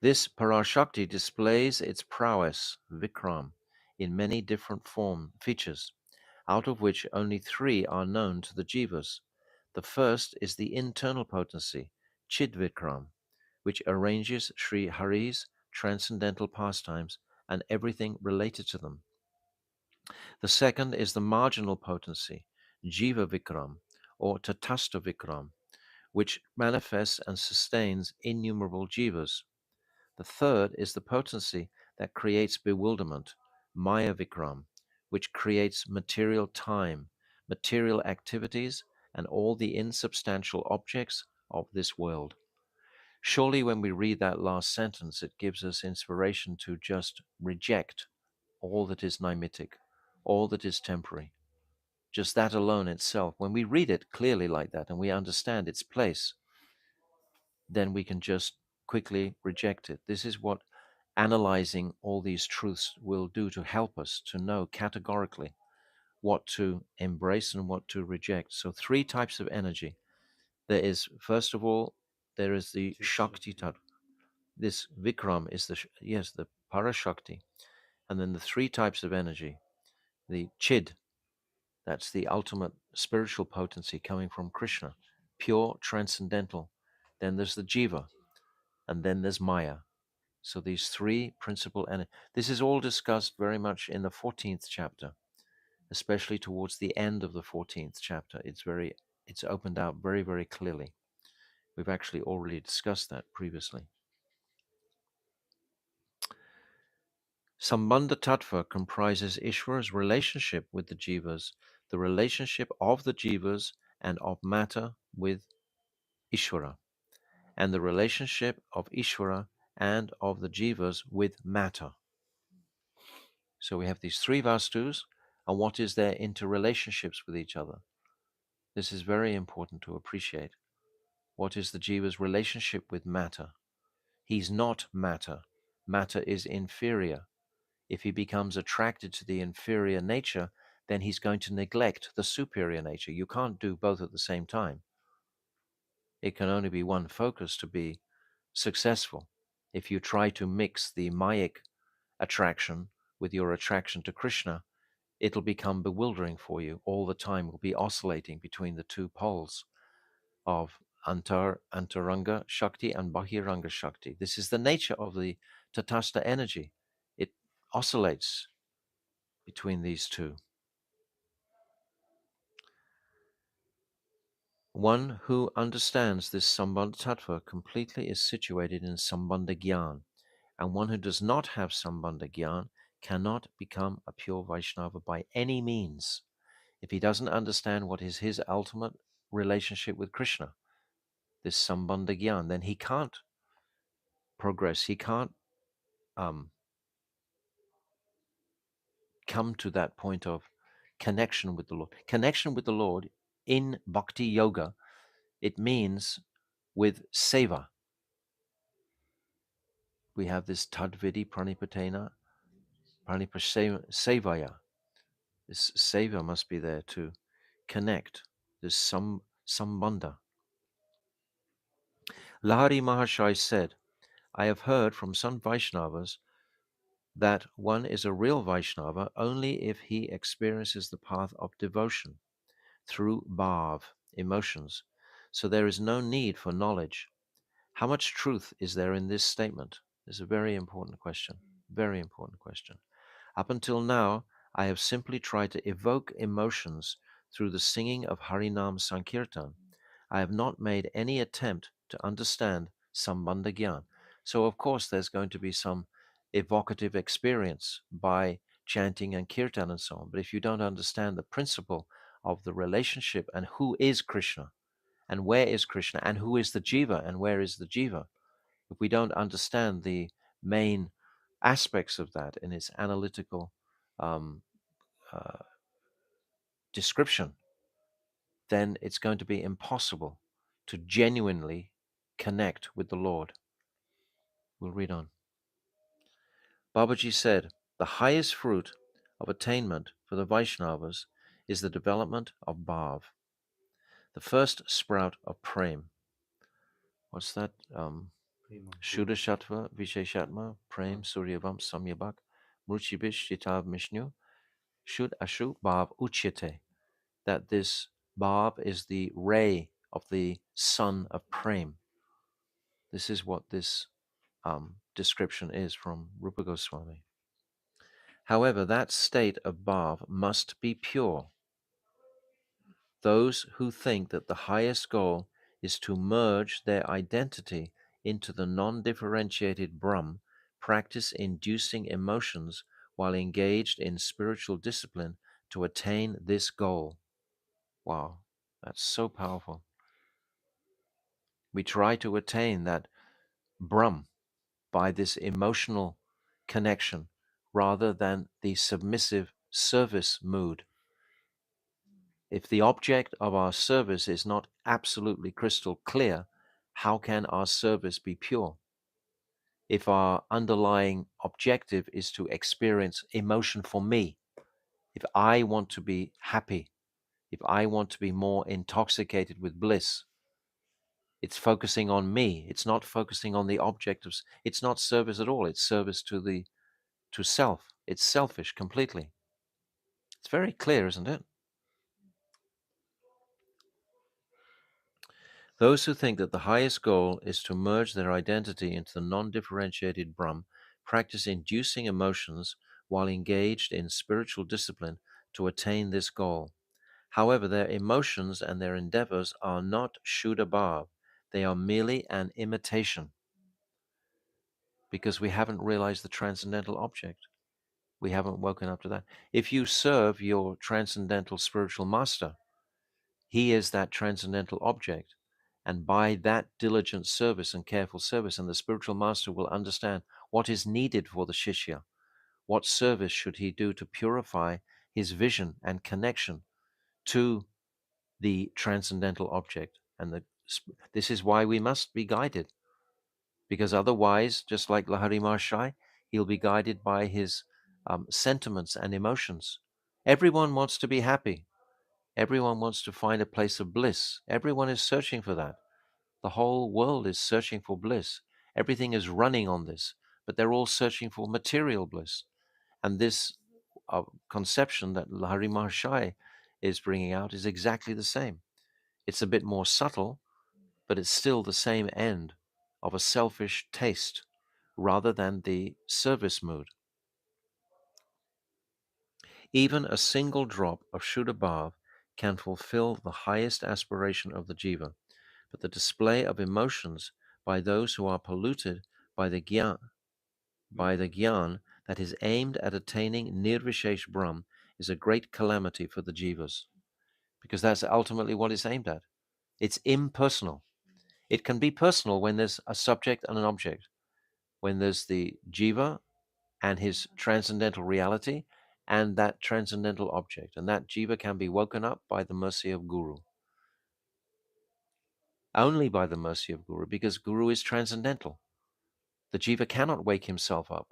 This Parashakti displays its prowess, Vikram, in many different features, out of which only three are known to the jivas. The first is the internal potency, Chidvikram, which arranges Sri Hari's transcendental pastimes and everything related to them. The second is the marginal potency, Jiva Vikram, or Tatastha Vikram, which manifests and sustains innumerable jivas. The third is the potency that creates bewilderment, Maya Vikram, which creates material time, material activities, and all the insubstantial objects of this world. Surely, when we read that last sentence, it gives us inspiration to just reject all that is nimitic, all that is temporary. Just that alone itself, when we read it clearly like that and we understand its place, then we can just quickly reject it. This is what analyzing all these truths will do to help us to know categorically what to embrace and what to reject. So, three types of energy. There is, first of all, there is the Shakti Tattva. This Vikram is the Parashakti. And then the three types of energy. The Chid, that's the ultimate spiritual potency coming from Krishna, pure, transcendental. Then there's the Jiva, and then there's Maya. So these three principal energies. This is all discussed very much in the 14th chapter, especially towards the end of the 14th chapter. It's opened out very, very clearly. We've actually already discussed that previously. Sambandha Tattva comprises Ishvara's relationship with the jivas, the relationship of the jivas and of matter with Ishvara, and the relationship of Ishvara and of the jivas with matter. So we have these three vastus, and what is their interrelationships with each other? This is very important to appreciate. What is the jiva's relationship with matter? He's not matter. Matter is inferior. If he becomes attracted to the inferior nature, then he's going to neglect the superior nature. You can't do both at the same time. It can only be one focus to be successful. If you try to mix the Mayic attraction with your attraction to Krishna, it'll become bewildering for you. All the time will be oscillating between the two poles of Antaranga Shakti and Bahiranga Shakti. This is the nature of the Tatastha energy. It oscillates between these two. One who understands this Sambandha Tattva completely is situated in Sambandha Gyan, and one who does not have Sambandha Gyan cannot become a pure Vaishnava by any means. If he doesn't understand what is his ultimate relationship with Krishna, this Sambandha Gyan, then he can't progress. He can't um, come to that point of connection with the Lord. Connection with the Lord in bhakti yoga, it means with seva. We have this tadvidi pranipatena, pranipasevaya. This seva must be there to connect. There's some sambandha. Lahari Mahashai said, I have heard from some Vaishnavas that one is a real Vaishnava only if he experiences the path of devotion through bhav, emotions. So there is no need for knowledge. How much truth is there in this statement? This is a very important question. Very important question. Up until now, I have simply tried to evoke emotions through the singing of Harinam Sankirtan. I have not made any attempt to understand Sambandha Gyan. So, of course, there's going to be some evocative experience by chanting and kirtan and so on. But if you don't understand the principle of the relationship and who is Krishna and where is Krishna and who is the jiva and where is the jiva, if we don't understand the main aspects of that in its analytical um, uh, description, then it's going to be impossible to genuinely connect with the Lord. We'll read on. Babaji said, the highest fruit of attainment for the Vaishnavas is the development of bhav, the first sprout of prem. What's that? Shuddha Sattva, Visheshatma, Prem, Suryavam, Samyabhak, Mruchibish, Shitav, Mishnu, Shud Ashu, Bhav, Uchyate. That this Bhav is the ray of the sun of Prem. This is what this description is from Rupa Goswami. However, that state of Bhav must be pure. Those who think that the highest goal is to merge their identity into the non-differentiated Brahm practice inducing emotions while engaged in spiritual discipline to attain this goal. Wow, that's so powerful. We try to attain that Brahm by this emotional connection rather than the submissive service mood. If the object of our service is not absolutely crystal clear, how can our service be pure? If our underlying objective is to experience emotion for me, if I want to be happy, if I want to be more intoxicated with bliss, it's focusing on me. It's not focusing on the object of, it's not service at all. It's service to self. It's selfish completely. It's very clear, isn't it? Those who think that the highest goal is to merge their identity into the non-differentiated Brahm practice inducing emotions while engaged in spiritual discipline to attain this goal. However, their emotions and their endeavors are not Shuddha Bhav. They are merely an imitation because we haven't realized the transcendental object. We haven't woken up to that. If you serve your transcendental spiritual master, he is that transcendental object. And by that diligent service and careful service, and the spiritual master will understand what is needed for the Shishya. What service should he do to purify his vision and connection to the transcendental object? And this is why we must be guided, because otherwise, just like Lahari Mahashai, he'll be guided by his sentiments and emotions. Everyone wants to be happy. Everyone wants to find a place of bliss. Everyone is searching for that. The whole world is searching for bliss. Everything is running on this, but they're all searching for material bliss. And this conception that Lahari Mahashai is bringing out is exactly the same. It's a bit more subtle, but it's still the same end of a selfish taste rather than the service mood. Even a single drop of Shuddha Bhav can fulfill the highest aspiration of the jiva, but the display of emotions by those who are polluted by the gyan that is aimed at attaining Nirvishesh Brahm is a great calamity for the jivas, because that's ultimately what it's aimed at. It's impersonal. It can be personal when there's a subject and an object, when there's the jiva and his transcendental reality and that transcendental object. And that jiva can be woken up by the mercy of Guru, only by the mercy of Guru, because Guru is transcendental. The jiva cannot wake himself up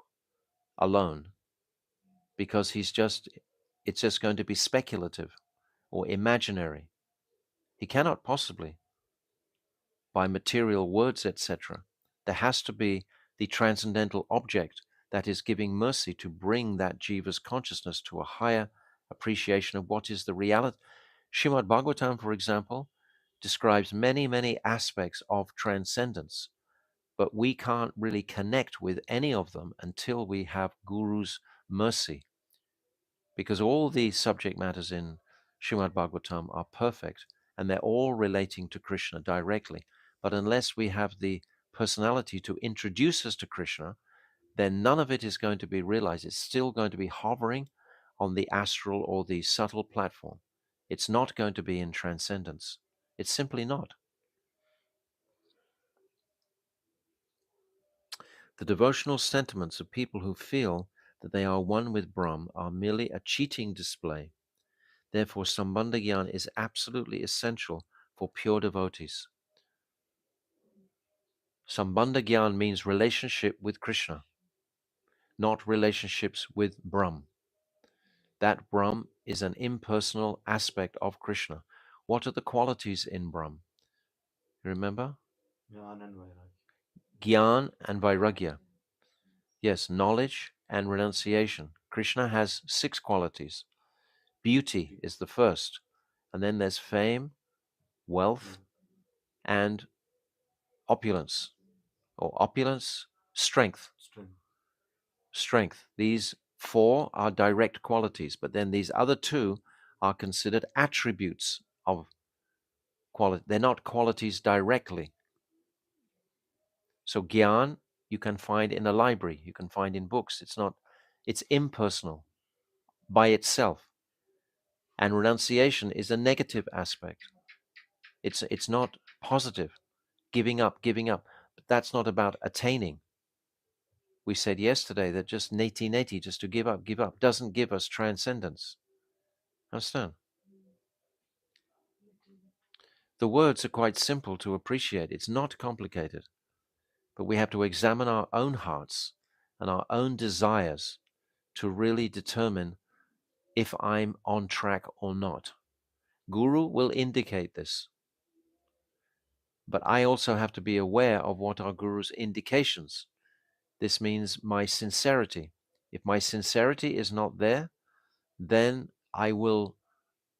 alone because it's just going to be speculative or imaginary. He cannot possibly, by material words, etc. There has to be the transcendental object that is giving mercy to bring that jiva's consciousness to a higher appreciation of what is the reality. Srimad Bhagavatam, for example, describes many, many aspects of transcendence, but we can't really connect with any of them until we have Guru's mercy, because all the subject matters in Srimad Bhagavatam are perfect and they're all relating to Krishna directly. But unless we have the personality to introduce us to Krishna, then none of it is going to be realized. It's still going to be hovering on the astral or the subtle platform. It's not going to be in transcendence. It's simply not. The devotional sentiments of people who feel that they are one with Brahm are merely a cheating display. Therefore, Sambandha Gyan is absolutely essential for pure devotees. Sambandha Gyan means relationship with Krishna, not relationships with Brahm. That Brahm is an impersonal aspect of Krishna. What are the qualities in Brahm? Remember? Gyan and Vairagya. Yes, knowledge and renunciation. Krishna has 6 qualities. Beauty is the first. And then there's fame, wealth, and opulence. Or opulence, strength. Strength. These 4 are direct qualities, but then these other 2 are considered attributes of quality. They're not qualities directly. So Gyan you can find in a library, you can find in books. It's impersonal by itself. And renunciation is a negative aspect. It's not positive. Giving up, giving up. But that's not about attaining. We said yesterday that just neti, just to give up, doesn't give us transcendence. Understand? The words are quite simple to appreciate. It's not complicated. But we have to examine our own hearts and our own desires to really determine if I'm on track or not. Guru will indicate this. But I also have to be aware of what are Guru's indications. This means my sincerity. If my sincerity is not there, then I will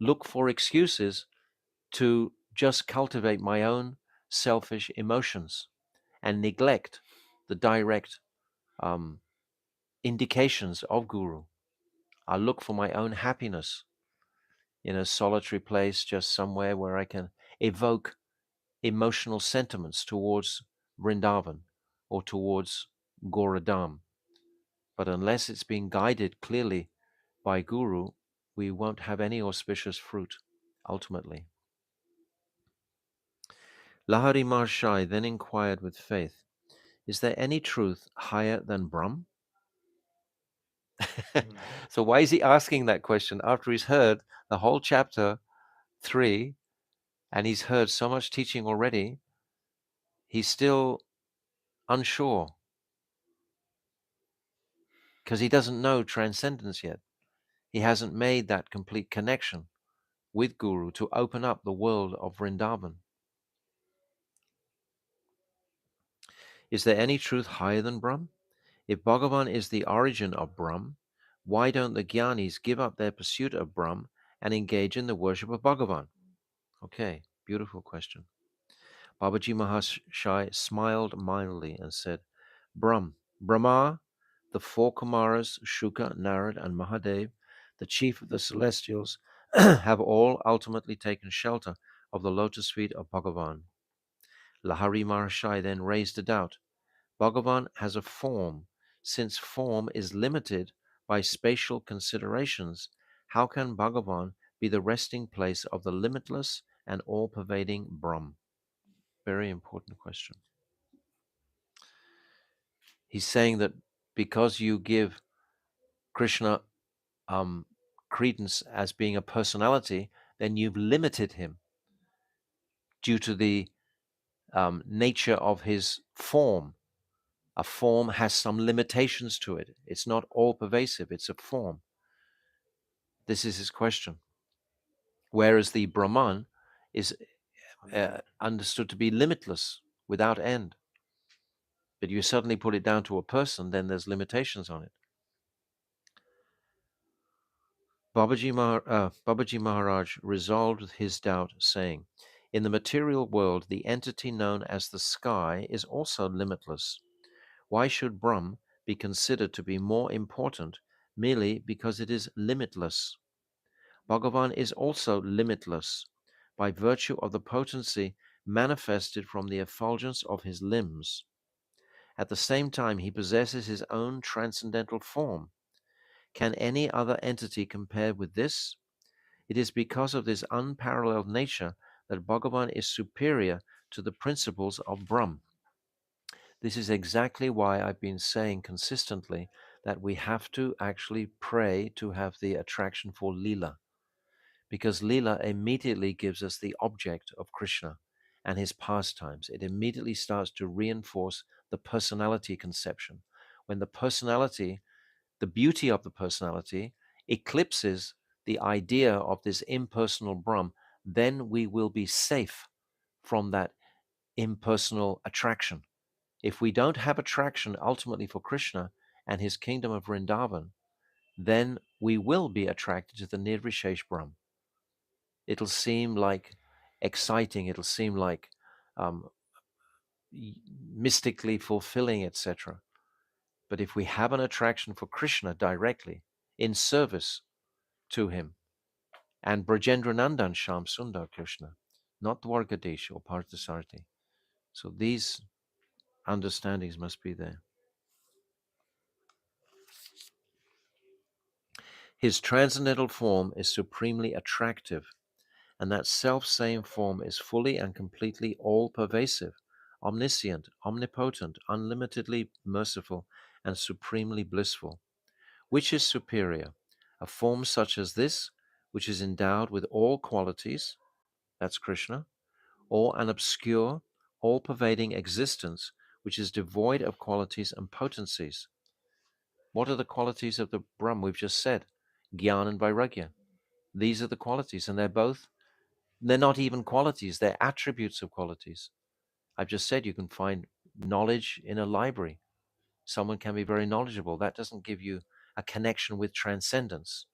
look for excuses to just cultivate my own selfish emotions and neglect the direct indications of Guru. I look for my own happiness in a solitary place, just somewhere where I can evoke emotional sentiments towards Vrindavan or towards Goradam. But unless it's being guided clearly by Guru, we won't have any auspicious fruit, ultimately. Lahari Maharshai then inquired with faith, is there any truth higher than Brahm? So why is he asking that question after he's heard the whole chapter 3 and he's heard so much teaching already? He's still unsure because he doesn't know transcendence yet. He hasn't made that complete connection with Guru to open up the world of Vrindavan. Is there any truth higher than Brahm? If Bhagavan is the origin of Brahm, why don't the Gyanis give up their pursuit of Brahm and engage in the worship of Bhagavan? Okay, beautiful question. Babaji Mahashai smiled mildly and said, Brahma, the 4 Kumaras, Shuka, Narad, and Mahadev, the chief of the celestials, have all ultimately taken shelter of the lotus feet of Bhagavan. Lahari Maharshai then raised a doubt. Bhagavan has a form. Since form is limited by spatial considerations, how can Bhagavan be the resting place of the limitless and all-pervading Brahm? Very important question. He's saying that because you give Krishna um, credence as being a personality, then you've limited him due to the nature of his form. A form has some limitations to it. It's not all pervasive, it's a form. This is his question. Whereas the Brahman is understood to be limitless, without end. But you suddenly put it down to a person, then there's limitations on it. Babaji Maharaj resolved his doubt, saying, in the material world, the entity known as the sky is also limitless. Why should Brahm be considered to be more important merely because it is limitless? Bhagavan is also limitless by virtue of the potency manifested from the effulgence of his limbs. At the same time, he possesses his own transcendental form. Can any other entity compare with this? It is because of this unparalleled nature that Bhagavan is superior to the principles of Brahm. This is exactly why I've been saying consistently that we have to actually pray to have the attraction for Leela, because Leela immediately gives us the object of Krishna and his pastimes. It immediately starts to reinforce the personality conception. When the personality, the beauty of the personality, eclipses the idea of this impersonal Brahm, then we will be safe from that impersonal attraction. If we don't have attraction ultimately for Krishna and his kingdom of Vrindavan, then we will be attracted to the Nirvishesh Brahm. It'll seem like exciting, it'll seem like um, mystically fulfilling, etc. But if we have an attraction for Krishna directly in service to him, and Brajendra Nandan Sham Sundar Krishna, not Dwarkadish or Parthasarthi. So these understandings must be there. His transcendental form is supremely attractive, and that self-same form is fully and completely all-pervasive, omniscient, omnipotent, unlimitedly merciful, and supremely blissful. Which is superior? A form such as this, which is endowed with all qualities, that's Krishna, or an obscure, all-pervading existence which is devoid of qualities and potencies? What are the qualities of the Brahm? We've just said Gyan and Vairagya. These are the qualities, and they're not even qualities, they're attributes of qualities. I've just said you can find knowledge in a library. Someone can be very knowledgeable. That doesn't give you a connection with transcendence.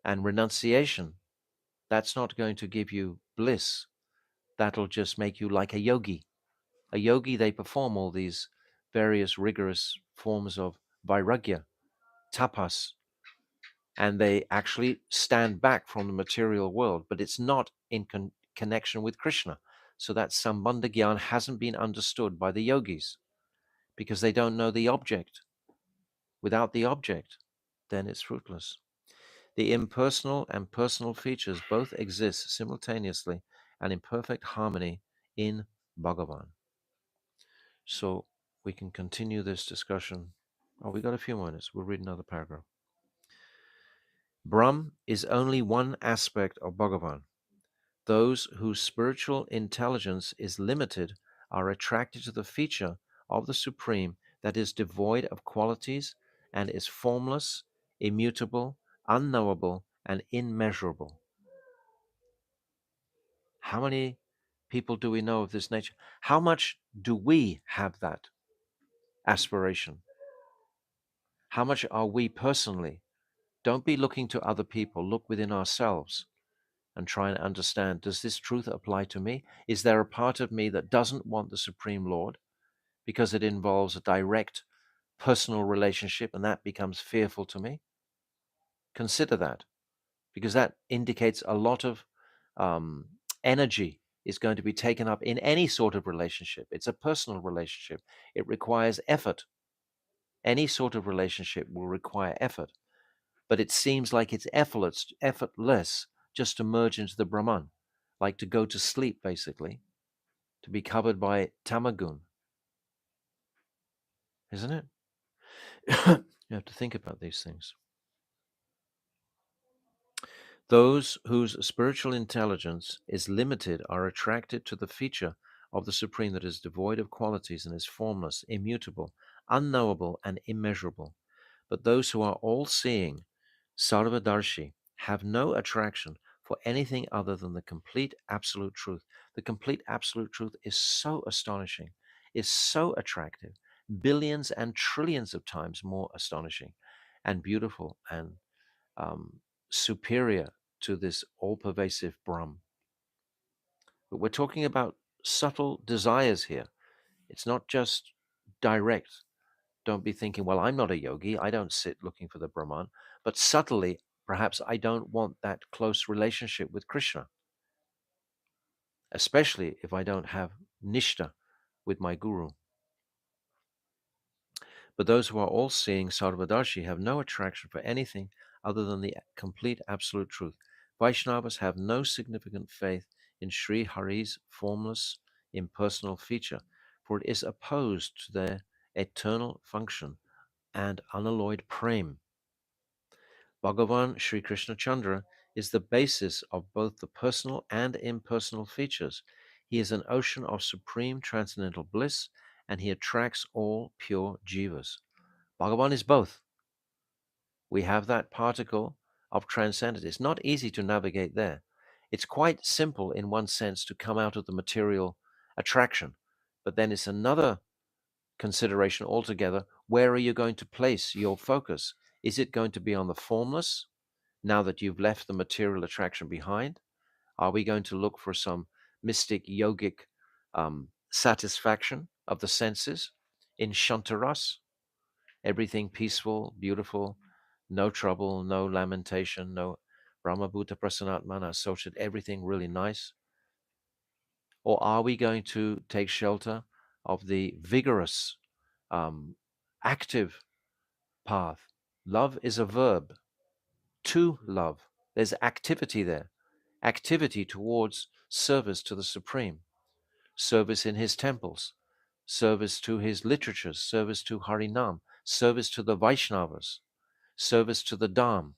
And renunciation, that's not going to give you bliss. That'll just make you like a yogi. A yogi, they perform all these various rigorous forms of vairagya, tapas, and they actually stand back from the material world, but it's not in connection with Krishna. So that Sambandha Gyan hasn't been understood by the yogis because they don't know the object. Without the object, then it's fruitless. The impersonal and personal features both exist simultaneously and in perfect harmony in Bhagavan. So we can continue this discussion. Oh, we got a few minutes. We'll read another paragraph. Brahm is only one aspect of Bhagavan. Those whose spiritual intelligence is limited are attracted to the feature of the Supreme that is devoid of qualities and is formless, immutable, unknowable, and immeasurable. How many people do we know of this nature? How much do we have that aspiration? How much are we personally? Don't be looking to other people, look within ourselves and try and understand, does this truth apply to me? Is there a part of me that doesn't want the Supreme Lord because it involves a direct personal relationship and that becomes fearful to me? Consider that, because that indicates a lot of um, energy is going to be taken up in any sort of relationship. It's a personal relationship. It requires effort. Any sort of relationship will require effort, but it seems like it's effortless just to merge into the Brahman, like to go to sleep, basically, to be covered by tamagun. isn't it? You have to think about these things. Those whose spiritual intelligence is limited are attracted to the feature of the Supreme that is devoid of qualities and is formless, immutable, unknowable, and immeasurable. But those who are all seeing, Sarvadarshi, have no attraction for anything other than the complete absolute truth. The complete absolute truth is so astonishing, is so attractive, billions and trillions of times more astonishing and beautiful and um, superior to this all pervasive Brahm. But we're talking about subtle desires here. It's not just direct. Don't be thinking, well, I'm not a yogi. I don't sit looking for the Brahman. But subtly, perhaps I don't want that close relationship with Krishna, especially if I don't have nishta with my guru. But those who are all seeing Sarvadarshi have no attraction for anything other than the complete absolute truth. Vaishnavas have no significant faith in Sri Hari's formless, impersonal feature, for it is opposed to their eternal function and unalloyed prem. Bhagavan Sri Krishna Chandra is the basis of both the personal and impersonal features. He is an ocean of supreme transcendental bliss, and he attracts all pure jivas. Bhagavan is both. We have that particle of transcendence. It's not easy to navigate there. It's quite simple in one sense to come out of the material attraction, but then it's another consideration altogether. Where are you going to place your focus? Is it going to be on the formless now that you've left the material attraction behind? Are we going to look for some mystic yogic satisfaction of the senses in Shantaras? Everything peaceful, beautiful, no trouble, no lamentation, no Brahmabhuta Prasanatmana, associated, everything really nice? Or are we going to take shelter of the vigorous, active path? Love is a verb. To love. There's activity there. Activity towards service to the Supreme, service in his temples, service to his literatures, service to Harinam, service to the Vaishnavas, service to the Dham.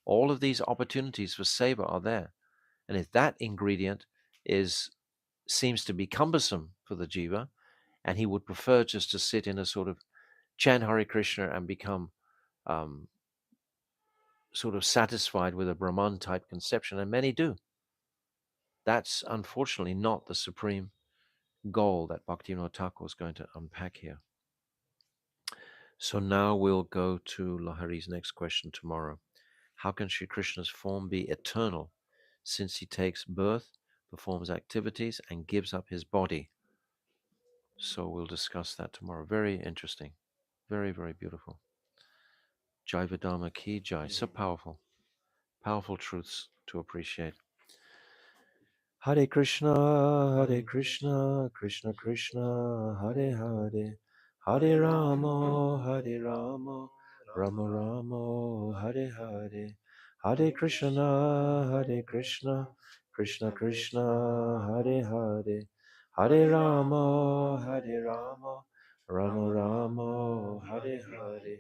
All of these opportunities for seva are there. And if that ingredient is seems to be cumbersome for the jiva, and he would prefer just to sit in a sort of chant Hare Krishna and become um, sort of satisfied with a Brahman type conception, and many do. That's unfortunately not the supreme goal that Bhaktivinoda Thakur is going to unpack here. So now we'll go to Lahari's next question tomorrow. How can Sri Krishna's form be eternal since he takes birth, performs activities, and gives up his body? So we'll discuss that tomorrow. Very interesting. Very, very beautiful. Jaiva Dharma ki jai. So powerful. Powerful truths to appreciate. Hare Krishna, Krishna Krishna, Hare Hare, Hare Rama, Hare Rama, Rama Rama, Hare Hare, Hare Krishna, Krishna Krishna, Hare Hare, Hare Rama, Hare Rama, Rama Rama, Hare Hare,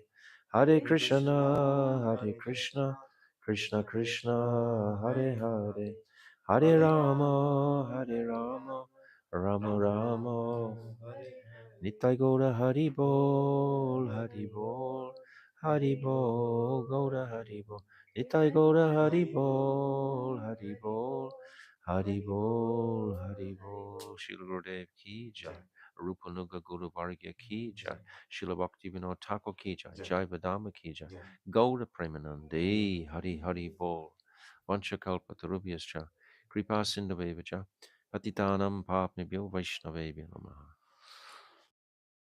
Hare Krishna, Krishna Krishna, Hare Hare. Hare Rama, Hare Rama, Rama Rama, Nitai Gaura Hari Bol, Hari Bol, Hari Bol, Gaura Hari Bol, Nitai Gaura Hari Bol, Hari Bol, Hari Bol, Hari Bol, Shila Gurudev Ki Jai, Rupanuga Guru Vargya Ki Jai, Shila Bhakti Vinod Thakur Ki Jai, Jaiva Dharma Ki Jai, Gaura Premanande, Hari Hari Bol, Vanchakalpa Tarubhyascha, Kripa Sindhaveva Patitanam Papnebhyo Vaishnavebhyo Namaha.